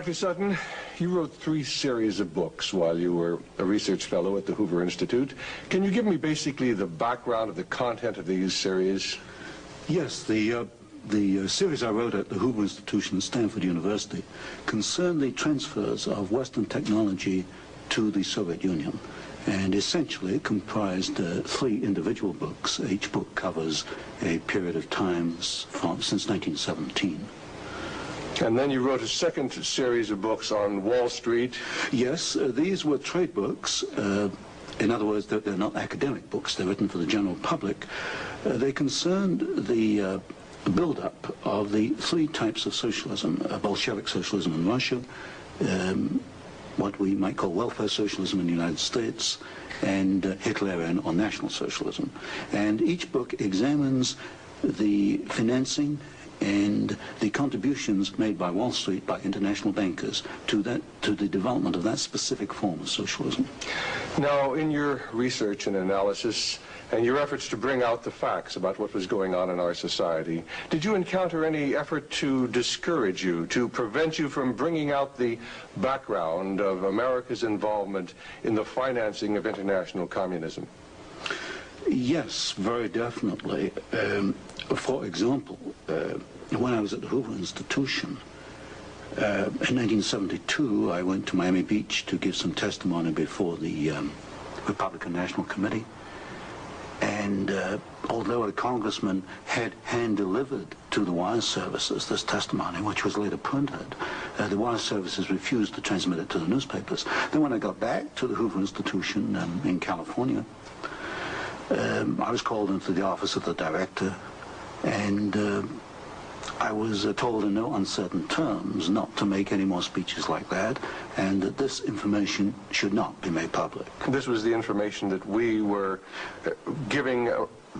Dr. Sutton, you wrote 3 series of books while you were a research fellow at the Hoover Institute. Can you give me basically the background of the content of these series? Yes, the series I wrote at the Hoover Institution at Stanford University concerned the transfers of Western technology to the Soviet Union, and essentially it comprised 3 individual books. Each book covers a period of time since 1917. And then you wrote a second series of books on Wall Street. Yes, these were trade books. In other words, they're not academic books. They're written for the general public. They concerned the build-up of the 3 types of socialism: Bolshevik socialism in Russia, what we might call welfare socialism in the United States, and Hitlerian or National Socialism. And each book examines the financing and the contributions made by Wall Street, by international bankers, to the development of that specific form of socialism. Now, in your research and analysis, and your efforts to bring out the facts about what was going on in our society, did you encounter any effort to discourage you, to prevent you from bringing out the background of America's involvement in the financing of international communism? Yes, very definitely. For example, when I was at the Hoover Institution, in 1972, I went to Miami Beach to give some testimony before the Republican National Committee. And although a congressman had hand-delivered to the wire services this testimony, which was later printed, the wire services refused to transmit it to the newspapers. Then when I got back to the Hoover Institution in California, I was called into the office of the director, and I was told in no uncertain terms not to make any more speeches like that, and that this information should not be made public. This was the information that we were giving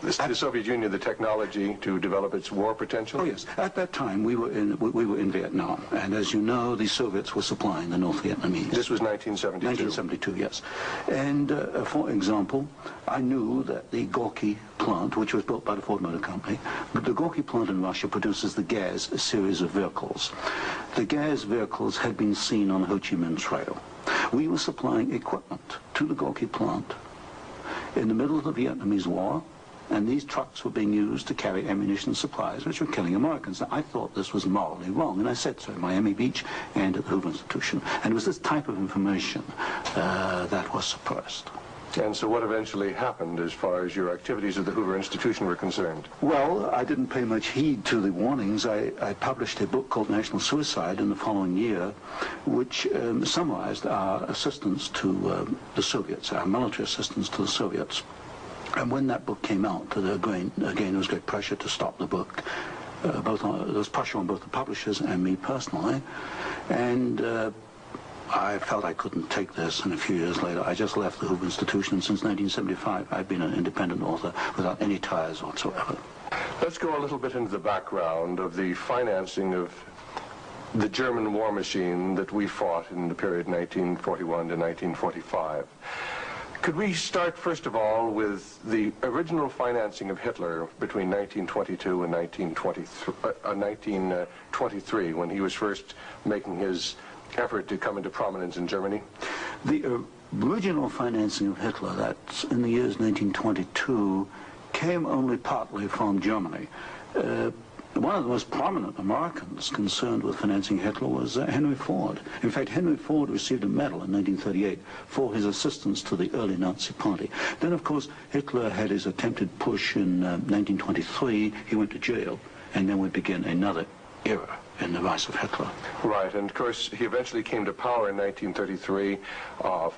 the Soviet Union the technology to develop its war potential? Oh yes, at that time we were in Vietnam, and as you know, the Soviets were supplying the North Vietnamese. This was 1972. 1972, yes. And for example, I knew that the Gorky plant, which was built by the Ford Motor Company, the Gorky plant in Russia produces the Gaz series of vehicles. The Gaz vehicles had been seen on the Ho Chi Minh Trail. We were supplying equipment to the Gorky plant in the middle of the Vietnamese War, and these trucks were being used to carry ammunition supplies, which were killing Americans. Now, I thought this was morally wrong, and I said so at Miami Beach and at the Hoover Institution. And it was this type of information that was suppressed. And so what eventually happened as far as your activities at the Hoover Institution were concerned? Well, I didn't pay much heed to the warnings. I published a book called National Suicide in the following year, which summarized our assistance to the Soviets, our military assistance to the Soviets. And when that book came out, again, there was great pressure to stop the book. There was pressure on both the publishers and me personally. And I felt I couldn't take this, and a few years later, I just left the Hoover Institution. And since 1975, I've been an independent author without any ties whatsoever. Let's go a little bit into the background of the financing of the German war machine that we fought in the period 1941 to 1945. Could we start, first of all, with the original financing of Hitler between 1922 and 1923, when he was first making his effort to come into prominence in Germany? The original financing of Hitler, that's in the years 1922, came only partly from Germany. One of the most prominent Americans concerned with financing Hitler was Henry Ford. In fact, Henry Ford received a medal in 1938 for his assistance to the early Nazi Party. Then, of course, Hitler had his attempted push in 1923. He went to jail, and then would begin another era in the rise of Hitler. Right, and of course, he eventually came to power in 1933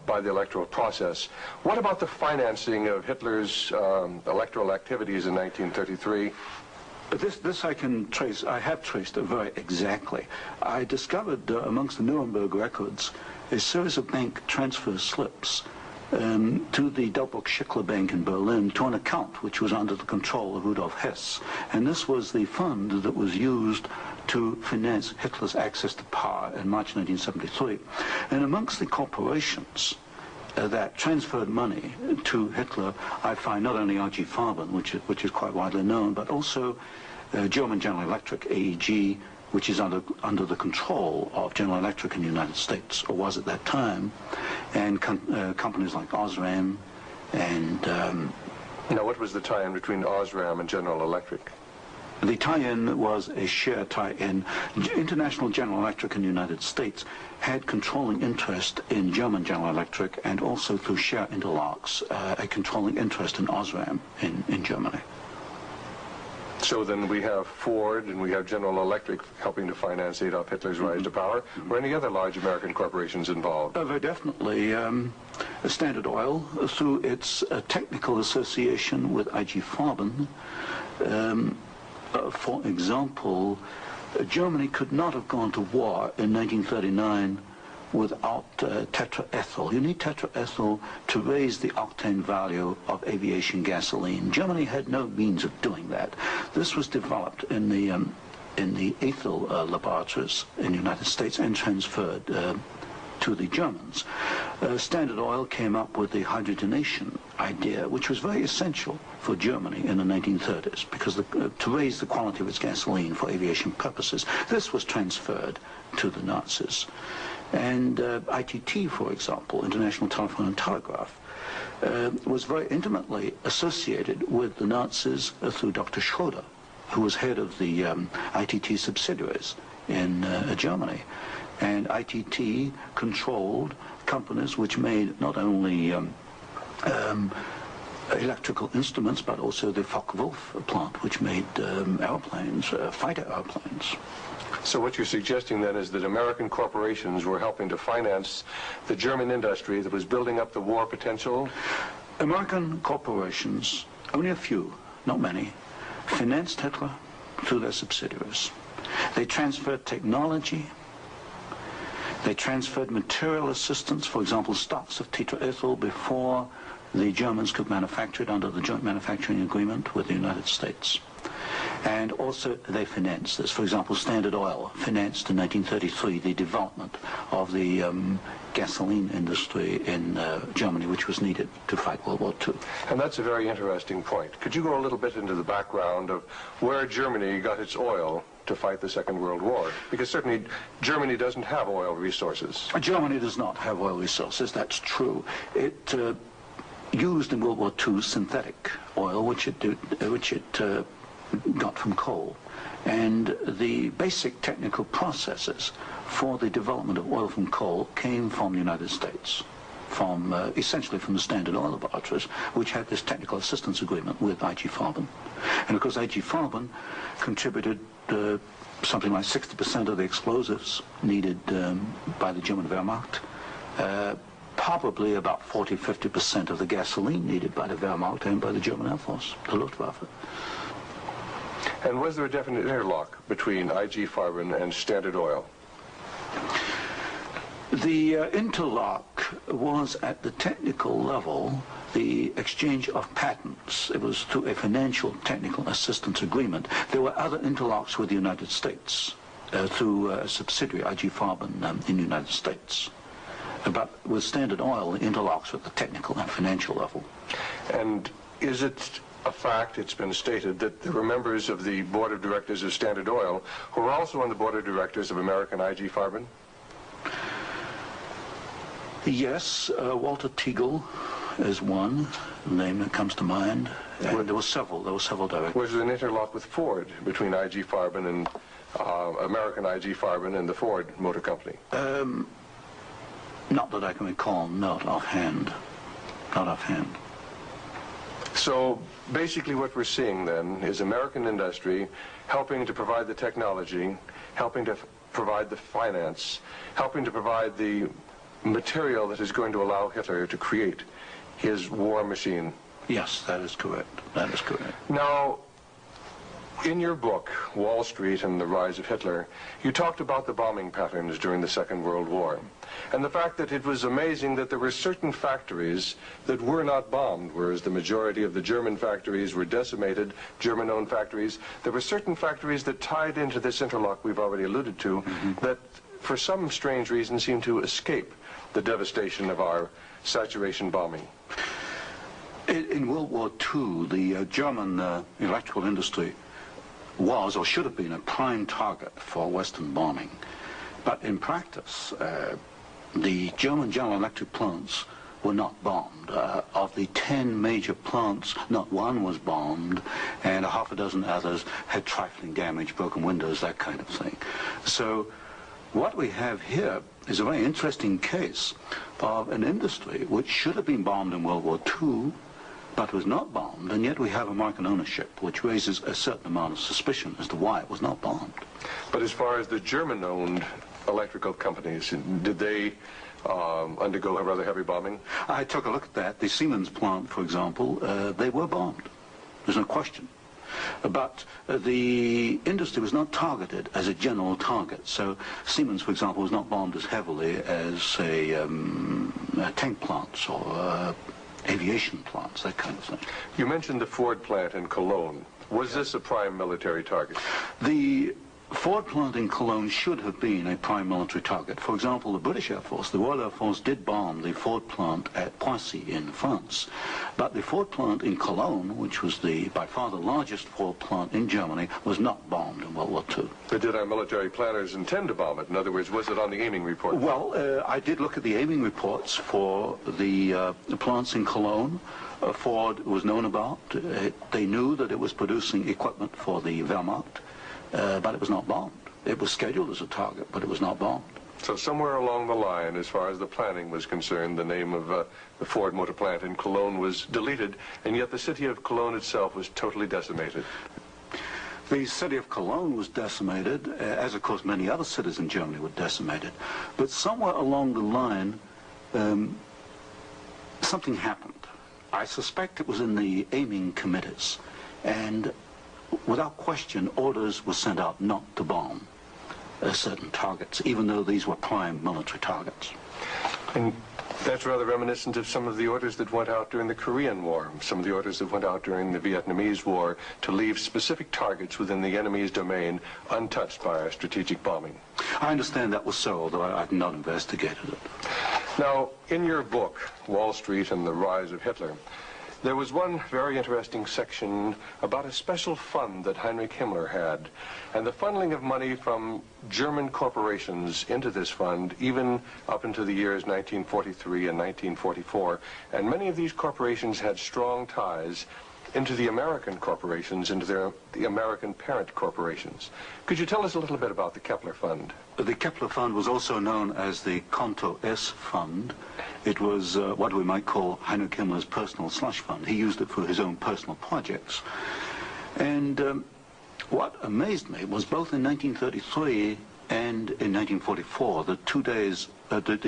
by the electoral process. What about the financing of Hitler's electoral activities in 1933? This I can trace. I have traced it very exactly. I discovered amongst the Nuremberg records a series of bank transfer slips to the Delbrück-Schickler Bank in Berlin to an account which was under the control of Rudolf Hess. And this was the fund that was used to finance Hitler's access to power in March 1973. And amongst the corporations that transferred money to Hitler, I find not only R.G. Farben, which is quite widely known, but also German General Electric, AEG, which is under the control of General Electric in the United States, or was at that time, and companies like Osram and... Now, what was the tie-in between Osram and General Electric? The tie-in was a share tie-in. International General Electric in the United States had controlling interest in German General Electric, and also through share interlocks, a controlling interest in Osram in Germany. So then we have Ford and we have General Electric helping to finance Adolf Hitler's rise to power. Were any other large American corporations involved? Very definitely. Standard Oil, through its technical association with IG Farben, for example, Germany could not have gone to war in 1939 without tetraethyl. You need tetraethyl to raise the octane value of aviation gasoline. Germany had no means of doing that. This was developed in the ethyl laboratories in the United States and transferred to the Germans. Standard Oil came up with the hydrogenation idea, which was very essential for Germany in the 1930s, because to raise the quality of its gasoline for aviation purposes. This was transferred to the Nazis. And ITT, for example, International Telephone and Telegraph, was very intimately associated with the Nazis through Dr. Schroeder, who was head of the ITT subsidiaries in Germany. And ITT controlled companies which made not only electrical instruments, but also the Focke-Wulf plant, which made airplanes, fighter airplanes. So what you're suggesting then is that American corporations were helping to finance the German industry that was building up the war potential? American corporations, only a few, not many, financed Hitler through their subsidiaries. They transferred technology. They transferred material assistance, for example, stocks of tetraethyl before the Germans could manufacture it under the joint manufacturing agreement with the United States. And also they financed this. For example, Standard Oil financed in 1933 the development of the gasoline industry in Germany, which was needed to fight World War II. And that's a very interesting point. Could you go a little bit into the background of where Germany got its oil to fight the Second World War? Because certainly Germany doesn't have oil resources. Germany does not have oil resources, that's true. It used in World War II synthetic oil, which it got from coal. And the basic technical processes for the development of oil from coal came from the United States, from essentially from the Standard Oil laboratories, which had this technical assistance agreement with IG Farben. And of course IG Farben contributed something like 60% of the explosives needed by the German Wehrmacht, probably about 40–50% of the gasoline needed by the Wehrmacht and by the German Air Force, the Luftwaffe. And was there a definite interlock between IG Farben and Standard Oil? The interlock was at the technical level, the exchange of patents. It was through a financial technical assistance agreement. There were other interlocks with the United States through a subsidiary, IG Farben, in the United States. But with Standard Oil, the interlocks were at the technical and financial level. And is it a fact, it's been stated, that there were members of the board of directors of Standard Oil who were also on the board of directors of American IG Farben? Yes, Walter Teagle is one name that comes to mind. And there were several directors. Was there an interlock with Ford between IG Farben and American IG Farben and the Ford Motor Company? Not that I can recall, not offhand. Not offhand. So basically what we're seeing then is American industry helping to provide the technology, helping to provide the finance, helping to provide the material that is going to allow Hitler to create his war machine. Yes, that is correct. That is correct. Now, in your book, Wall Street and the Rise of Hitler, you talked about the bombing patterns during the Second World War, and the fact that it was amazing that there were certain factories that were not bombed, whereas the majority of the German factories were decimated, German-owned factories. There were certain factories that tied into this interlock we've already alluded to, that for some strange reason seemed to escape the devastation of our saturation bombing. In World War II, the German electrical industry was or should have been a prime target for Western bombing. But in practice, the German General Electric plants were not bombed. Of the 10 major plants, not one was bombed, and a half a dozen others had trifling damage, broken windows, that kind of thing. So what we have here is a very interesting case of an industry which should have been bombed in World War II, but was not bombed, and yet we have American ownership, which raises a certain amount of suspicion as to why it was not bombed. But as far as the German-owned electrical companies, did they undergo a rather heavy bombing? I took a look at that. The Siemens plant, for example, they were bombed. There's no question. But the industry was not targeted as a general target. So Siemens, for example, was not bombed as heavily as, say, tank plants or aviation plants, that kind of thing. You mentioned the Ford plant in Cologne. Was this a prime military target? The Ford plant in Cologne should have been a prime military target. For example, the British Air Force, the Royal Air Force, did bomb the Ford plant at Poissy in France. But the Ford plant in Cologne, which was by far the largest Ford plant in Germany, was not bombed in World War II. But did our military planners intend to bomb it? In other words, was it on the aiming report? Well, I did look at the aiming reports for the plants in Cologne. Ford was known about. They knew that it was producing equipment for the Wehrmacht. But it was not bombed. It was scheduled as a target, but it was not bombed. So somewhere along the line, as far as the planning was concerned, the name of the Ford motor plant in Cologne was deleted, and yet the city of Cologne itself was totally decimated. The city of Cologne was decimated, as of course many other cities in Germany were decimated. But somewhere along the line, something happened. I suspect it was in the aiming committees, and without question, orders were sent out not to bomb certain targets, even though these were prime military targets. And that's rather reminiscent of some of the orders that went out during the Korean War, some of the orders that went out during the Vietnamese War to leave specific targets within the enemy's domain untouched by our strategic bombing. I understand that was so, although I've not investigated it. Now, in your book, Wall Street and the Rise of Hitler, there was one very interesting section about a special fund that Heinrich Himmler had, and the funneling of money from German corporations into this fund, even up into the years 1943 and 1944. And many of these corporations had strong ties into the American corporations, into the American parent corporations. Could you tell us a little bit about the Kepler Fund? The Kepler Fund was also known as the Konto S Fund. It was what we might call Heinrich Himmler's personal slush fund. He used it for his own personal projects. And what amazed me was both in 1933 and in 1944, the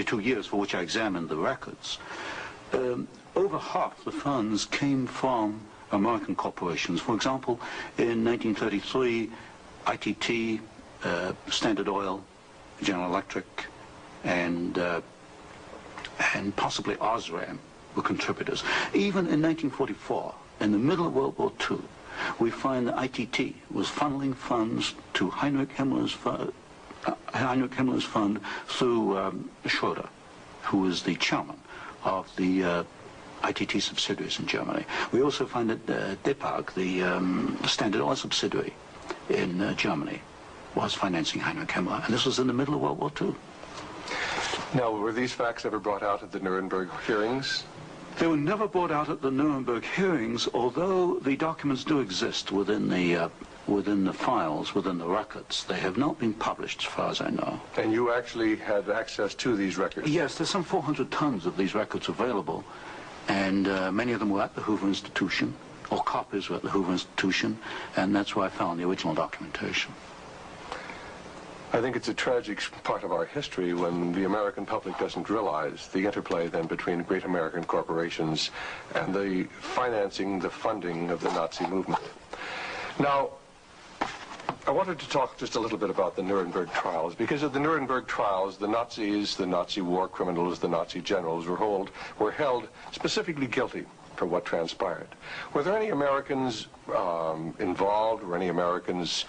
2 years for which I examined the records, over half the funds came from American corporations. For example, in 1933, ITT, Standard Oil, General Electric, and possibly Osram were contributors. Even in 1944, in the middle of World War II, we find that ITT was funneling funds to Heinrich Himmler's fund through Schroeder, who was the chairman of the ITT subsidiaries in Germany. We also find that Depag, the Standard Oil subsidiary in Germany, was financing Heinrich Himmler, and this was in the middle of World War II. Now, were these facts ever brought out at the Nuremberg hearings? They were never brought out at the Nuremberg hearings, although the documents do exist within the files, within the records. They have not been published, as far as I know. And you actually had access to these records? Yes, there's some 400 tons of these records available, and many of them were at the Hoover Institution, or copies were at the Hoover Institution, and that's where I found the original documentation. I think it's a tragic part of our history when the American public doesn't realize the interplay then between great American corporations and the financing, the funding of the Nazi movement. Now, I wanted to talk just a little bit about the Nuremberg trials, because at the Nuremberg trials, the Nazis, the Nazi war criminals, the Nazi generals were held specifically guilty for what transpired. Were there any Americans involved? Were any Americans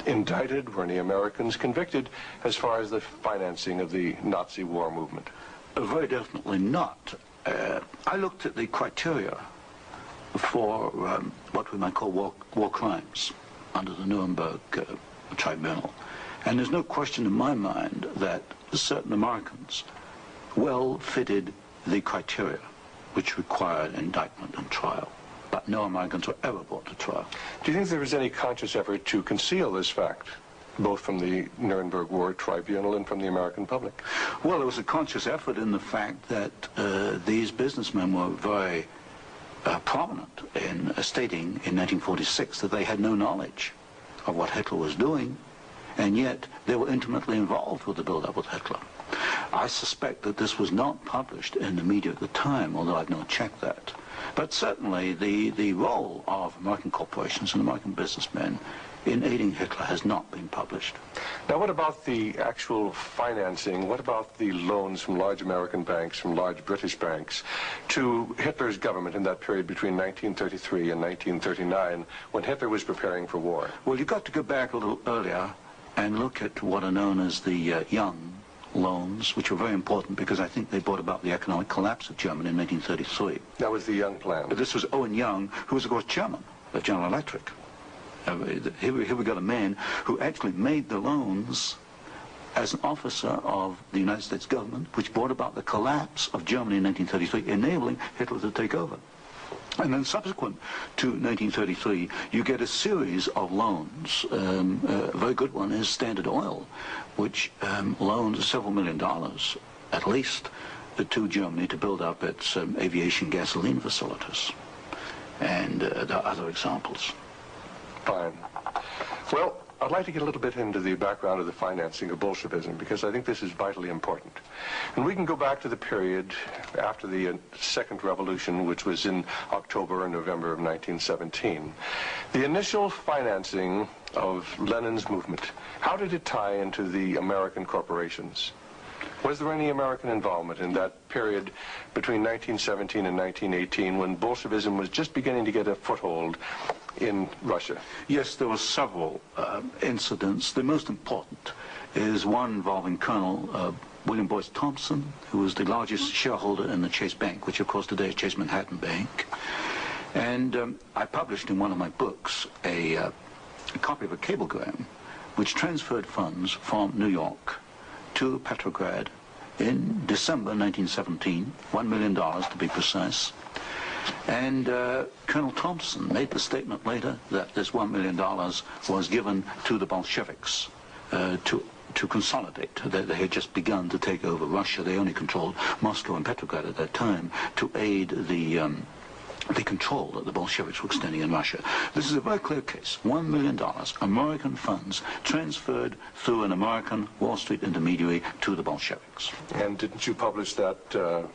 indicted? Were any Americans convicted as far as the financing of the Nazi war movement? Very definitely not. I looked at the criteria for what we might call war crimes under the Nuremberg Tribunal. And there's no question in my mind that certain Americans well fitted the criteria which required indictment and trial. But no Americans were ever brought to trial. Do you think there was any conscious effort to conceal this fact, both from the Nuremberg War Tribunal and from the American public? Well, there was a conscious effort in the fact that these businessmen were very prominent in stating in 1946 that they had no knowledge of what Hitler was doing, and yet they were intimately involved with the build-up with Hitler. I suspect that this was not published in the media at the time, although I've not checked that. But certainly the role of American corporations and American businessmen in aiding Hitler has not been published. Now, what about the actual financing? What about the loans from large American banks, from large British banks, to Hitler's government in that period between 1933 and 1939, when Hitler was preparing for war? Well, you've got to go back a little earlier and look at what are known as the Young loans, which were very important because I think they brought about the economic collapse of Germany in 1933. That was the Young plan. This was Owen Young, who was, of course, chairman of General Electric. Here we got a man who actually made the loans as an officer of the United States government, which brought about the collapse of Germany in 1933, enabling Hitler to take over. And then subsequent to 1933, you get a series of loans. A very good one is Standard Oil, which loaned several $1 million, at least, to Germany to build up its aviation gasoline facilities. And there are other examples. Fine. Well, I'd like to get a little bit into the background of the financing of Bolshevism, because I think this is vitally important. And we can go back to the period after the Second Revolution, which was in October and November of 1917. The initial financing of Lenin's movement, how did it tie into the American corporations? Was there any American involvement in that period between 1917 and 1918, when Bolshevism was just beginning to get a foothold in Russia? Yes, there were several incidents. The most important is one involving Colonel William Boyce Thompson, who was the largest shareholder in the Chase Bank, which of course today is Chase Manhattan Bank. And I published in one of my books a copy of a cablegram which transferred funds from New York to Petrograd in December 1917, $1 million to be precise. And Colonel Thompson made the statement later that this $1 million was given to the Bolsheviks to consolidate. They had just begun to take over Russia. They only controlled Moscow and Petrograd at that time, to aid the control that the Bolsheviks were extending in Russia. This is a very clear case. $1 million, American funds, transferred through an American Wall Street intermediary to the Bolsheviks. And didn't you publish that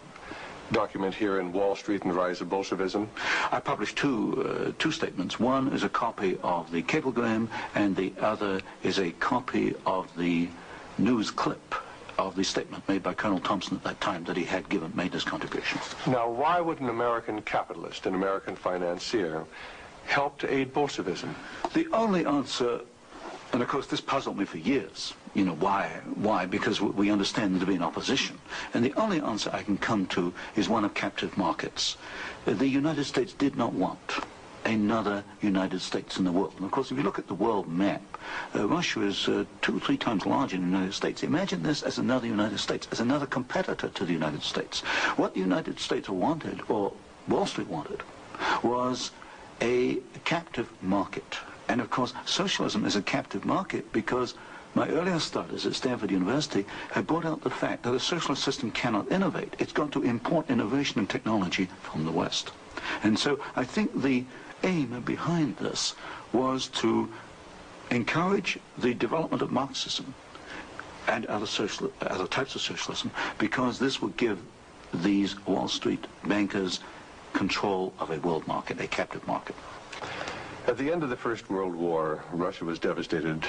document here in Wall Street and the Rise of Bolshevism? I published two statements. One is a copy of the cablegram, and the other is a copy of the news clip of the statement made by Colonel Thompson at that time that he had made this contribution. Now, why would an American capitalist, an American financier, help to aid Bolshevism? The only answer, and of course this puzzled me for years, you know, why? Because we understand there to be an opposition. And the only answer I can come to is one of captive markets. The United States did not want another United States in the world. And of course, if you look at the world map, Russia is 2 or 3 times larger than the United States. Imagine this as another United States, as another competitor to the United States. What the United States wanted, or Wall Street wanted, was a captive market. And of course, socialism is a captive market because my earlier studies at Stanford University had brought out the fact that a socialist system cannot innovate. It's got to import innovation and technology from the West. And so I think the aim behind this was to encourage the development of Marxism and other types of socialism, because this would give these Wall Street bankers control of a world market, a captive market. At the end of the First World War, Russia was devastated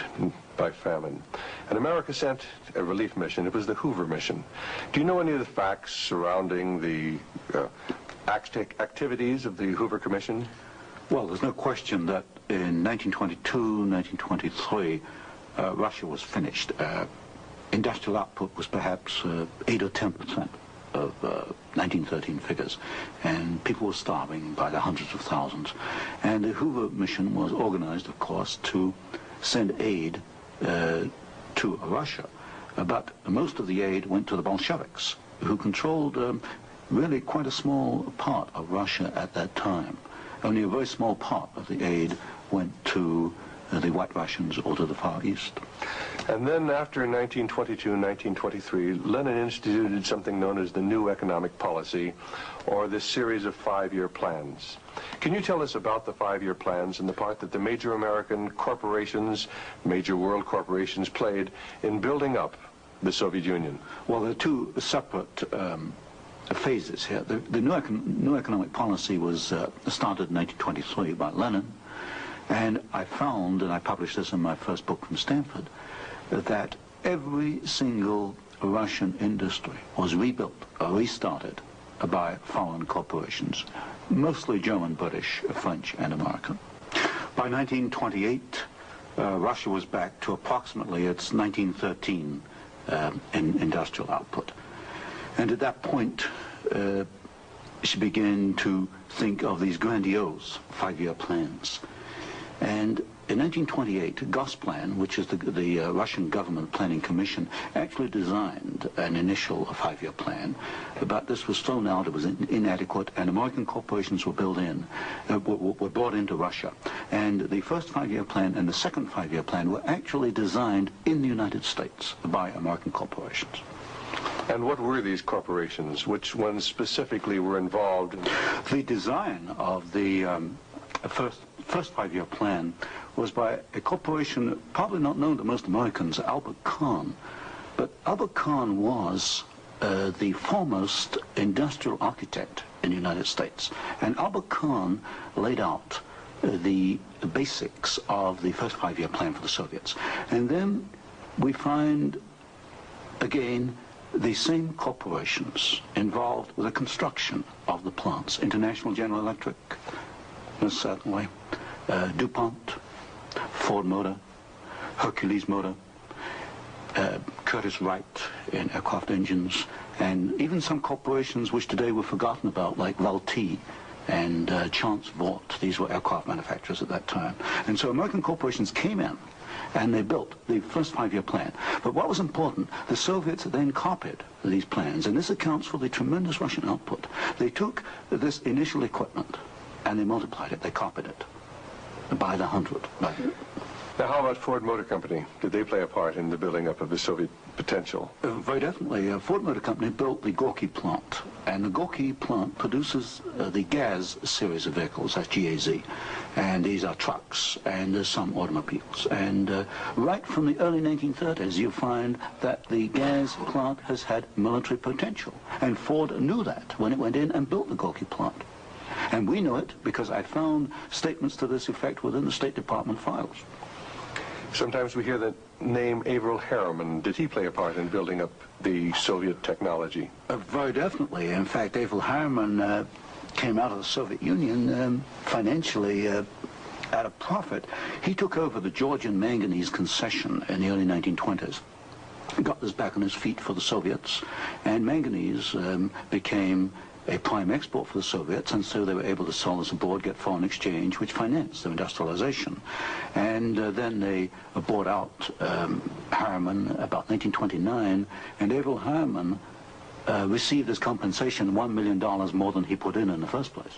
by famine, and America sent a relief mission. It was the Hoover mission. Do you know any of the facts surrounding the activities of the Hoover Commission? Well, there's no question that in 1922, 1923, Russia was finished. Industrial output was perhaps 8 or 10%. of 1913 figures, and people were starving by the hundreds of thousands. And the Hoover mission was organized, of course, to send aid to Russia. But most of the aid went to the Bolsheviks, who controlled really quite a small part of Russia at that time. Only a very small part of the aid went to the White Russians or to the Far East. And then after 1922 and 1923, Lenin instituted something known as the New Economic Policy, or this series of 5-year plans. Can you tell us about the 5-year plans and the part that the major American corporations, major world corporations, played in building up the Soviet Union? Well, there are two separate phases here. The new economic policy was started in 1923 by Lenin, and I found, and I published this in my first book from Stanford, that every single Russian industry was rebuilt or restarted by foreign corporations, mostly German, British, French, and American. By 1928, Russia was back to approximately its 1913 in industrial output. And at that point, she began to think of these grandiose 5-year plans. And in 1928, Gosplan, which is the Russian government planning commission, actually designed an initial 5-year plan, but this was thrown out, it was inadequate, and American corporations were were brought into Russia. And the first 5-year plan and the second 5-year plan were actually designed in the United States by American corporations. And what were these corporations? Which ones specifically were involved? The design of the first 5-year plan was by a corporation probably not known to most Americans, Albert Kahn. But Albert Kahn was the foremost industrial architect in the United States. And Albert Kahn laid out the basics of the first 5-year plan for the Soviets. And then we find, again, the same corporations involved with the construction of the plants. International General Electric, certainly, DuPont, Ford Motor, Hercules Motor, Curtiss-Wright in aircraft engines, and even some corporations which today were forgotten about, like Vultee and Chance Vought. These were aircraft manufacturers at that time. And so American corporations came in and they built the first 5-year plan. But what was important, the Soviets then copied these plans, and this accounts for the tremendous Russian output. They took this initial equipment and they multiplied it, they copied it by the 100. Now, how about Ford Motor Company? Did they play a part in the building up of the Soviet potential? Very definitely. Ford Motor Company built the Gorky plant, and the Gorky plant produces the GAZ series of vehicles, that's GAZ, and these are trucks and some automobiles. And right from the early 1930s, you find that the GAZ plant has had military potential, and Ford knew that when it went in and built the Gorky plant. And we know it because I found statements to this effect within the State Department files. Sometimes we hear the name Averell Harriman. Did he play a part in building up the Soviet technology? Very definitely. In fact, Averell Harriman came out of the Soviet Union financially at a profit. He took over the Georgian manganese concession in the early 1920s. Got this back on his feet for the Soviets, and manganese became a prime export for the Soviets, and so they were able to sell this abroad, get foreign exchange, which financed their industrialization. And then they bought out Harriman about 1929, and Averell Harriman received as compensation $1 million more than he put in the first place.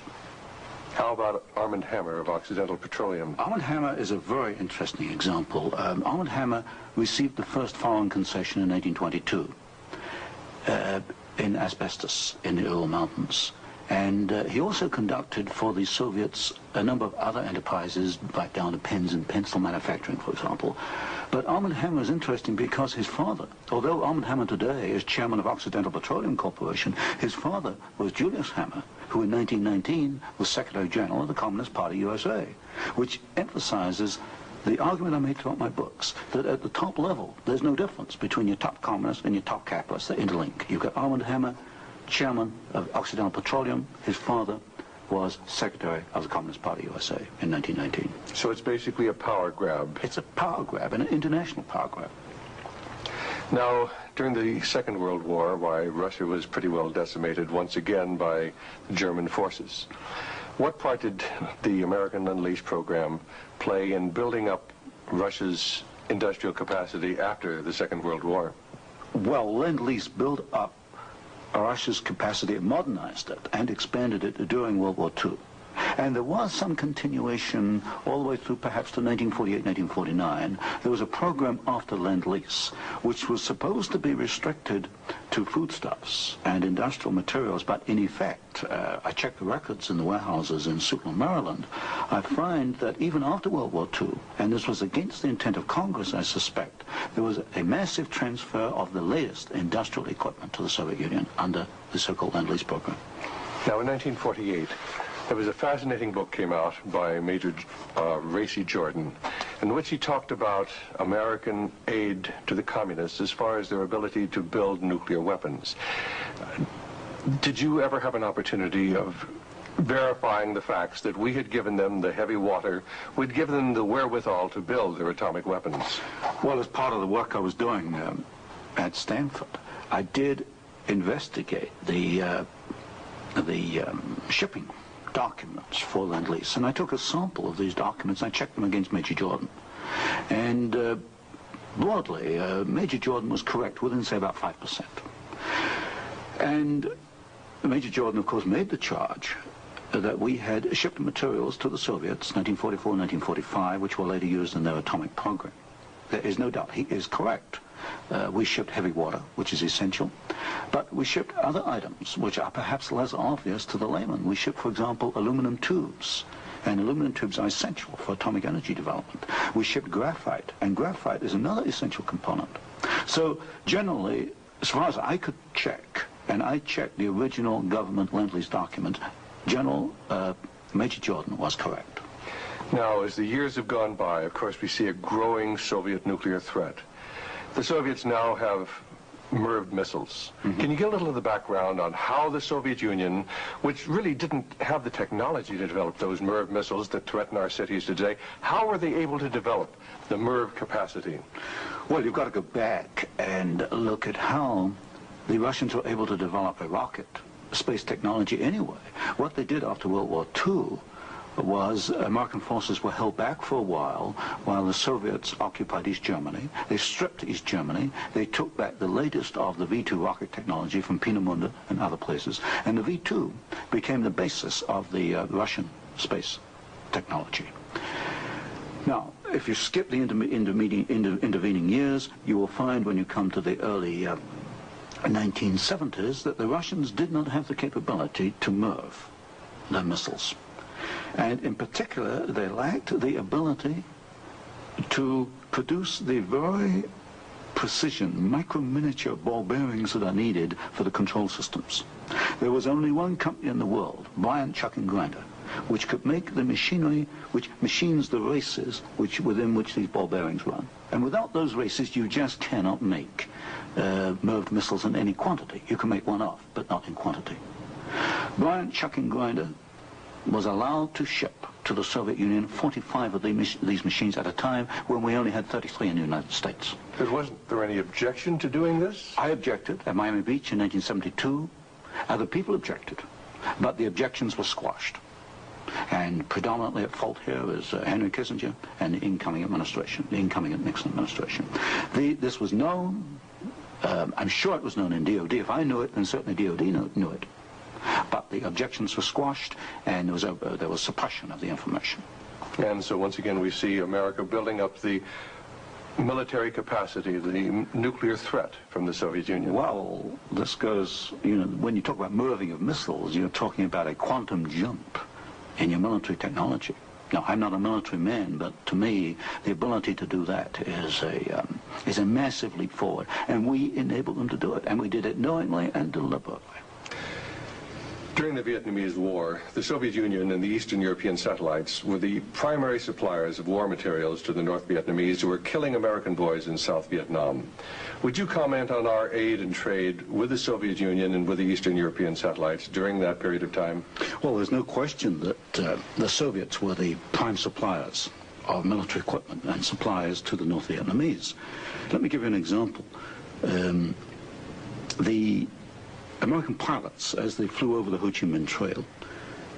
How about Armand Hammer of Occidental Petroleum? Armand Hammer is a very interesting example. Armand Hammer received the first foreign concession in 1922. In asbestos in the Ural Mountains. And he also conducted for the Soviets a number of other enterprises, right down to pens and pencil manufacturing, for example. But Armand Hammer is interesting because his father, although Armand Hammer today is chairman of Occidental Petroleum Corporation, his father was Julius Hammer, who in 1919 was Secretary General of the Communist Party USA, which emphasizes the argument I make throughout my books, that at the top level, there's no difference between your top communists and your top capitalists. They interlink. You've got Armand Hammer, chairman of Occidental Petroleum. His father was Secretary of the Communist Party USA in 1919. So it's basically a power grab. It's a power grab, an international power grab. Now, during the Second World War, why, Russia was pretty well decimated once again by German forces. What part did the American Lend-Lease program play in building up Russia's industrial capacity after the Second World War? Well, Lend-Lease built up Russia's capacity, modernized it, and expanded it during World War II. And there was some continuation all the way through perhaps to 1948, 1949. There was a program after Lend-Lease, which was supposed to be restricted to foodstuffs and industrial materials, but in effect, I checked the records in the warehouses in Suitland, Maryland, I find that even after World War II, and this was against the intent of Congress, I suspect, there was a massive transfer of the latest industrial equipment to the Soviet Union under the so-called Lend-Lease program. Now, in 1948, there was a fascinating book came out by Major Racy Jordan, in which he talked about American aid to the communists as far as their ability to build nuclear weapons. Did you ever have an opportunity of verifying the facts that we had given them the heavy water, we'd given them the wherewithal to build their atomic weapons? Well, as part of the work I was doing at Stanford, I did investigate the shipping documents for Lend-Lease, and I took a sample of these documents. I checked them against Major Jordan, and broadly, Major Jordan was correct within, say, about 5%. And Major Jordan, of course, made the charge that we had shipped materials to the Soviets, 1944 and 1945, which were later used in their atomic program. There is no doubt he is correct. We shipped heavy water, which is essential, but we shipped other items which are perhaps less obvious to the layman. We shipped, for example, aluminum tubes, and aluminum tubes are essential for atomic energy development. We shipped graphite, and graphite is another essential component. So generally, as far as I could check, and I checked the original government Lend-Lease document, General Major Jordan was correct. Now, as the years have gone by, of course, we see a growing Soviet nuclear threat. The Soviets now have MIRV missiles. Mm-hmm. Can you get a little of the background on how the Soviet Union, which really didn't have the technology to develop those MIRV missiles that threaten our cities today, how were they able to develop the MIRV capacity? Well, you've got to go back and look at how the Russians were able to develop a rocket, space technology anyway. What they did after World War II was American forces were held back for a while the Soviets occupied East Germany. They stripped East Germany. They took back the latest of the V-2 rocket technology from Peenemünde and other places. And the V-2 became the basis of the Russian space technology. Now, if you skip the intervening years, you will find when you come to the early 1970s that the Russians did not have the capability to MIRV their missiles. And in particular, they lacked the ability to produce the very precision, micro-miniature ball bearings that are needed for the control systems. There was only one company in the world, Bryant, Chuck and Grinder, which could make the machinery which machines the races within which these ball bearings run. And without those races, you just cannot make MIRV missiles in any quantity. You can make one off, but not in quantity. Bryant, Chuck and Grinder was allowed to ship to the Soviet Union 45 of these machines at a time when we only had 33 in the United States. But wasn't there any objection to doing this? I objected at Miami Beach in 1972. Other people objected, but the objections were squashed. And predominantly at fault here is Henry Kissinger and the incoming administration, the incoming Nixon administration. This was known, I'm sure it was known in DOD. If I knew it, then certainly DOD knew it. But the objections were squashed, and there was suppression of the information. And so once again we see America building up the military capacity, the nuclear threat from the Soviet Union. Well, this goes, when you talk about MIRVing of missiles, you're talking about a quantum jump in your military technology. Now, I'm not a military man, but to me, the ability to do that is a massive leap forward, and we enabled them to do it, and we did it knowingly and deliberately. During the Vietnamese War, the Soviet Union and the Eastern European satellites were the primary suppliers of war materials to the North Vietnamese who were killing American boys in South Vietnam. Would you comment on our aid and trade with the Soviet Union and with the Eastern European satellites during that period of time? Well, there's no question that the Soviets were the prime suppliers of military equipment and suppliers to the North Vietnamese. Let me give you an example. the American pilots, as they flew over the Ho Chi Minh Trail,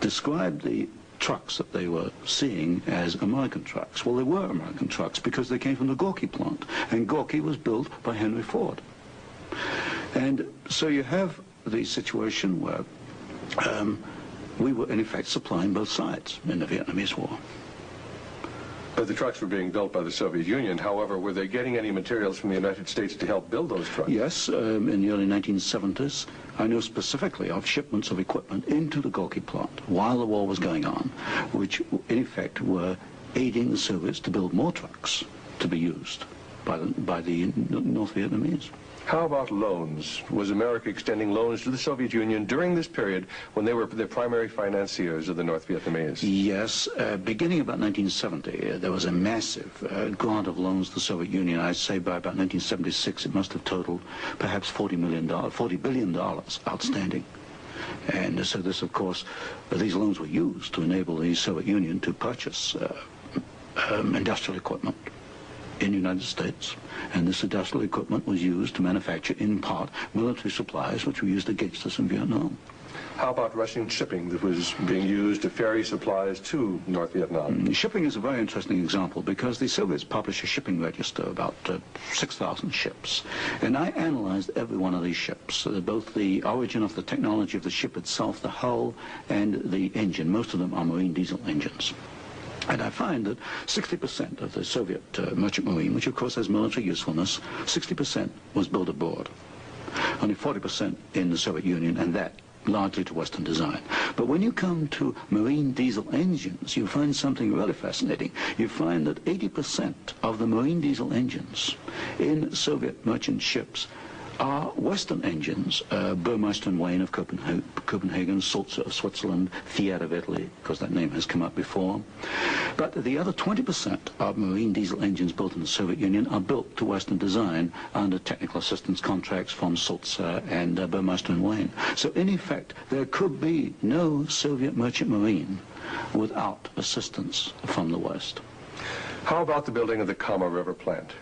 described the trucks that they were seeing as American trucks. Well, they were American trucks because they came from the Gorky plant, and Gorky was built by Henry Ford. And so you have the situation where we were, in effect, supplying both sides in the Vietnamese War. But the trucks were being built by the Soviet Union. However, were they getting any materials from the United States to help build those trucks? Yes, in the early 1970s, I know specifically of shipments of equipment into the Gorky plant while the war was going on, which in effect were aiding the Soviets to build more trucks to be used by the North Vietnamese. How about loans? Was America extending loans to the Soviet Union during this period when they were the primary financiers of the North Vietnamese? Yes, beginning about 1970, there was a massive grant of loans to the Soviet Union. I'd say by about 1976, it must have totaled perhaps $40 billion outstanding. And so this, of course, these loans were used to enable the Soviet Union to purchase industrial equipment in the United States, and this industrial equipment was used to manufacture, in part, military supplies which were used against us in Vietnam. How about Russian shipping that was being used to ferry supplies to North Vietnam? Shipping is a very interesting example because the Soviets published a shipping register, about 6,000 ships, and I analyzed every one of these ships, both the origin of the technology of the ship itself, the hull, and the engine. Most of them are marine diesel engines. And I find that 60% of the Soviet merchant marine, which of course has military usefulness, 60% was built aboard. Only 40% in the Soviet Union, and that largely to Western design. But when you come to marine diesel engines, you find something really fascinating. You find that 80% of the marine diesel engines in Soviet merchant ships are Western engines, Burmeister and Wain of Copenhagen, Sulzer of Switzerland, Fiat of Italy, because that name has come up before. But the other 20% of marine diesel engines built in the Soviet Union are built to Western design under technical assistance contracts from Sulzer and Burmeister and Wain. So in effect, there could be no Soviet merchant marine without assistance from the West. How about the building of the Kama River plant?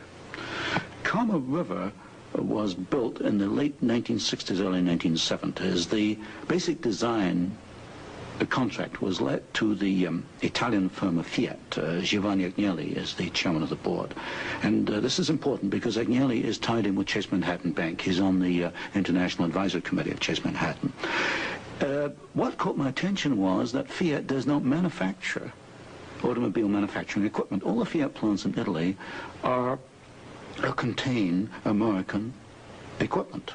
Kama River was built in the late 1960s, early 1970s. The basic design contract was let to the Italian firm of Fiat. Giovanni Agnelli is the chairman of the board. And this is important because Agnelli is tied in with Chase Manhattan Bank. He's on the International Advisory Committee of Chase Manhattan. What caught my attention was that Fiat does not manufacture automobile manufacturing equipment. All the Fiat plants in Italy contain American equipment.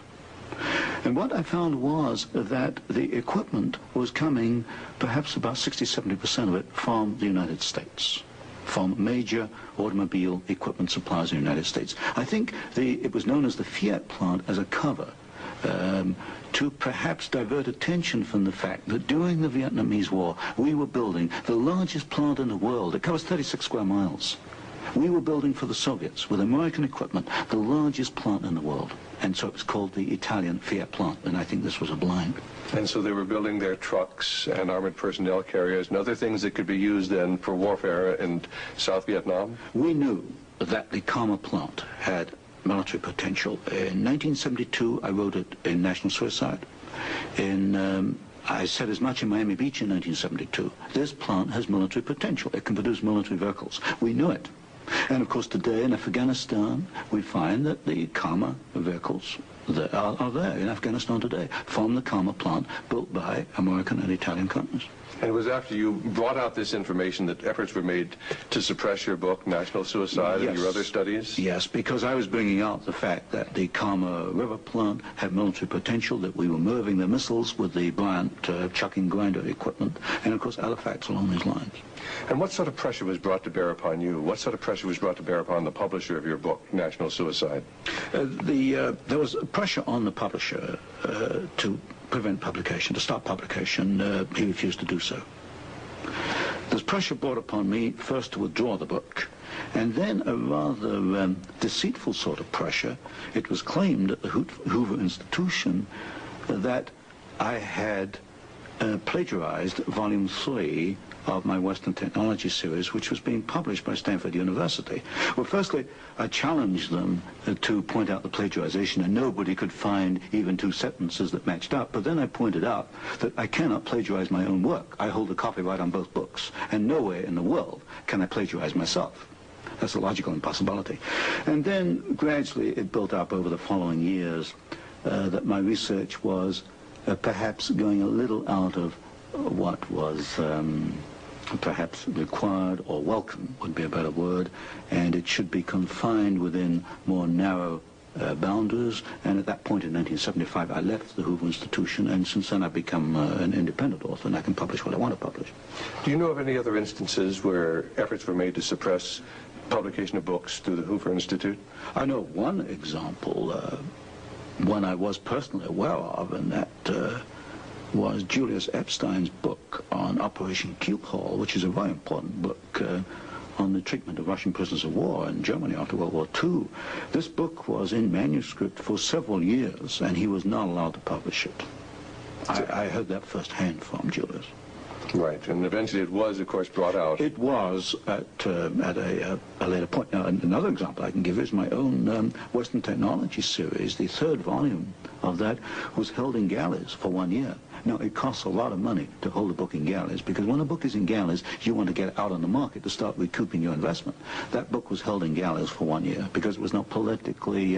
And what I found was that the equipment was coming, perhaps about 60–70% of it, from the United States, from major automobile equipment suppliers in the United States. I think it was known as the Fiat plant as a cover to perhaps divert attention from the fact that during the Vietnamese War, we were building the largest plant in the world. It covers 36 square miles. We were building for the Soviets, with American equipment, the largest plant in the world. And so it was called the Italian Fiat plant, and I think this was a blind. And so they were building their trucks and armored personnel carriers and other things that could be used then for warfare in South Vietnam? We knew that the Kama plant had military potential. In 1972, I wrote it in National Suicide. I said as much in Miami Beach in 1972. This plant has military potential. It can produce military vehicles. We knew it. And of course today in Afghanistan we find that the Kama vehicles that are there in Afghanistan today from the Kama plant built by American and Italian companies. And it was after you brought out this information that efforts were made to suppress your book, National Suicide, Yes. and your other studies? Yes, because I was bringing out the fact that the Kama River plant had military potential, that we were moving the missiles with the Bryant chucking grinder equipment, and of course other facts along these lines. And what sort of pressure was brought to bear upon you? What sort of pressure was brought to bear upon the publisher of your book, National Suicide? There was pressure on the publisher to prevent publication, to stop publication. He refused to do so. There's pressure brought upon me first to withdraw the book, and then a rather deceitful sort of pressure. It was claimed at the Hoover Institution that I had plagiarized Volume 3 of my Western Technology series, which was being published by Stanford University. Well, firstly, I challenged them to point out the plagiarization, and nobody could find even 2 sentences that matched up. But then I pointed out that I cannot plagiarize my own work. I hold the copyright on both books, and nowhere in the world can I plagiarize myself. That's a logical impossibility. And then gradually it built up over the following years that my research was perhaps going a little out of what was perhaps required or welcome would be a better word, and it should be confined within more narrow boundaries. And at that point in 1975 I left the Hoover Institution, and since then I've become an independent author, and I can publish what I want to publish. Do you know of any other instances where efforts were made to suppress publication of books through the Hoover Institute? I know one example, one I was personally aware of, and that was Julius Epstein's book on Operation Keelhaul, which is a very important book on the treatment of Russian prisoners of war in Germany after World War II. This book was in manuscript for several years, and he was not allowed to publish it. I heard that firsthand from Julius. Right, and eventually it was, of course, brought out. It was at a later point. Now, another example I can give is my own Western Technology series. The 3rd volume of that was held in galleys for 1 year. Now, it costs a lot of money to hold a book in galleys, because when a book is in galleys, you want to get it out on the market to start recouping your investment. That book was held in galleys for 1 year because it was not politically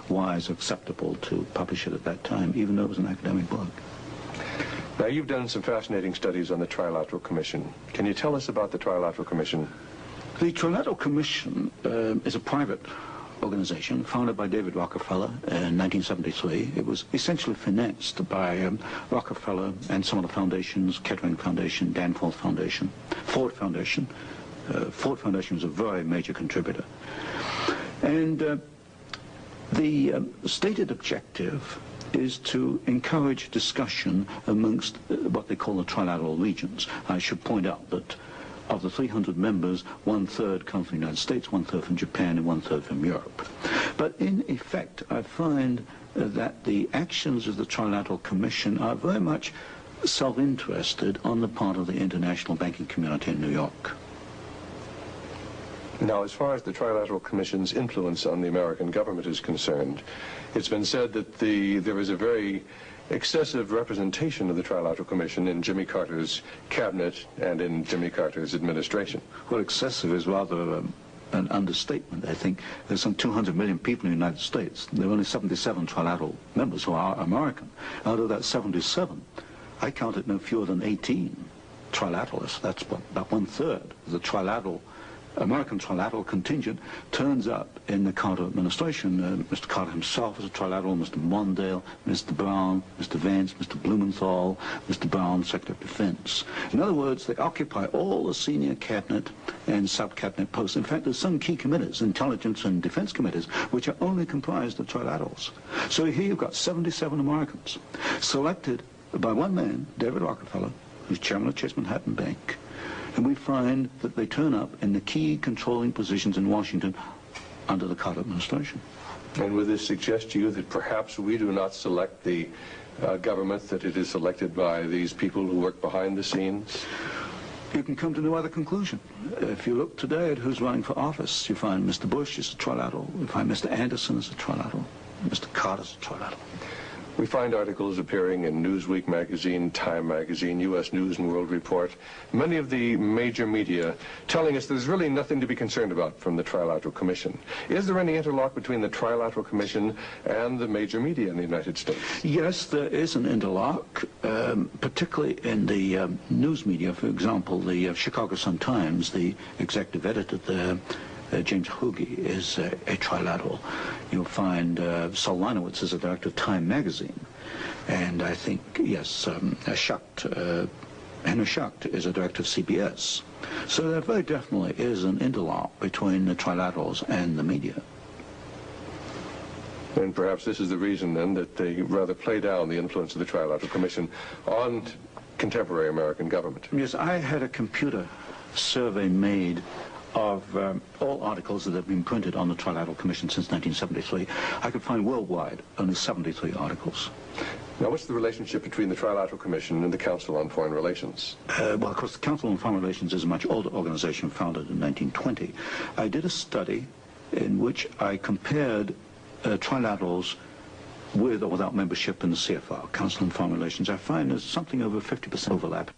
wise or acceptable to publish it at that time, even though it was an academic book. Now, you've done some fascinating studies on the Trilateral Commission. Can you tell us about the Trilateral Commission? The Trilateral Commission is a private organization founded by David Rockefeller in 1973. It was essentially financed by Rockefeller and some of the foundations, Kettering Foundation, Danforth Foundation, Ford Foundation. Ford Foundation was a very major contributor. And the stated objective is to encourage discussion amongst what they call the trilateral regions. I should point out that of the 300 members, 1/3 come from the United States, 1/3 from Japan, and 1/3 from Europe. But in effect, I find that the actions of the Trilateral Commission are very much self-interested on the part of the international banking community in New York. Now, as far as the Trilateral Commission's influence on the American government is concerned, it's been said that there is a very excessive representation of the Trilateral Commission in Jimmy Carter's cabinet and in Jimmy Carter's administration. Well, excessive is rather an understatement. I think there's some 200 million people in the United States. There are only 77 trilateral members who are American. Out of that 77, I counted no fewer than 18 trilateralists. That's about 1/3 of the American trilateral contingent turns up in the Carter administration. Mr. Carter himself was a trilateral, Mr. Mondale, Mr. Brown, Mr. Vance, Mr. Blumenthal, Mr. Brown, Secretary of Defense. In other words, they occupy all the senior cabinet and sub-cabinet posts. In fact, there's some key committees, intelligence and defense committees, which are only comprised of trilaterals. So here you've got 77 Americans selected by one man, David Rockefeller, who's chairman of Chase Manhattan Bank. And we find that they turn up in the key controlling positions in Washington under the Carter administration. And would this suggest to you that perhaps we do not select the government, that it is selected by these people who work behind the scenes? You can come to no other conclusion. If you look today at who's running for office, you find Mr. Bush is a trilateral, you find Mr. Anderson is a trilateral, Mr. Carter's a trilateral. We find articles appearing in Newsweek magazine, Time magazine, U.S. News and World Report, many of the major media telling us there's really nothing to be concerned about from the Trilateral Commission. Is there any interlock between the Trilateral Commission and the major media in the United States? Yes, there is an interlock, particularly in the news media. For example, the Chicago Sun-Times, the executive editor there, James Hoagie, is a trilateral. You'll find Saul Linowitz is a director of Time magazine. And I think, yes, Henry Schacht is a director of CBS. So there very definitely is an interlock between the trilaterals and the media. And perhaps this is the reason, then, that they rather play down the influence of the Trilateral Commission on contemporary American government. Yes, I had a computer survey made of all articles that have been printed on the Trilateral Commission since 1973. I could find worldwide only 73 articles. Now, what's the relationship between the Trilateral Commission and the Council on Foreign Relations? Well, of course, the Council on Foreign Relations is a much older organization founded in 1920. I did a study in which I compared trilaterals with or without membership in the CFR, Council on Foreign Relations. I find there's something over 50% overlap.